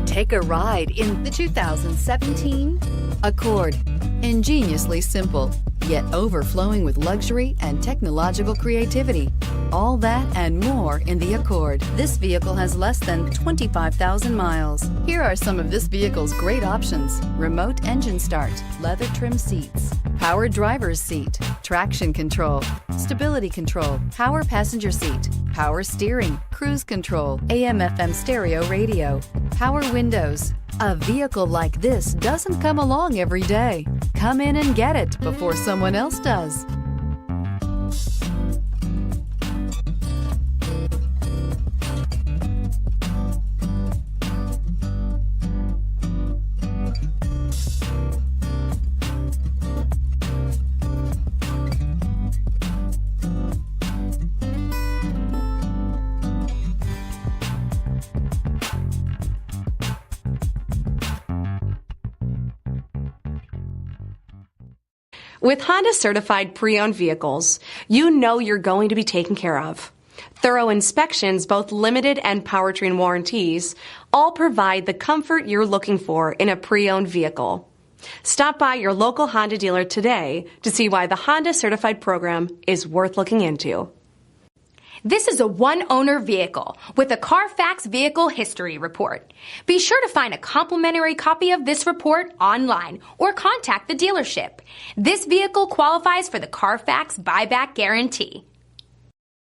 Take a ride in the 2017 Accord. Ingeniously simple, yet overflowing with luxury and technological creativity. All that and more in the Accord. This vehicle has less than 25,000 miles. Here are some of this vehicle's great options: remote engine start, leather trim seats, power driver's seat, traction control, stability control, power passenger seat, power steering, cruise control, AM/FM stereo radio, power windows. A vehicle like this doesn't come along every day. Come in and get it before someone else does. With Honda certified pre-owned vehicles, you know you're going to be taken care of. Thorough inspections, both limited and powertrain warranties, all provide the comfort you're looking for in a pre-owned vehicle. Stop by your local Honda dealer today to see why the Honda certified program is worth looking into. This is a one-owner vehicle with a CARFAX Vehicle History Report. Be sure to find a complimentary copy of this report online or contact the dealership. This vehicle qualifies for the CARFAX Buyback Guarantee.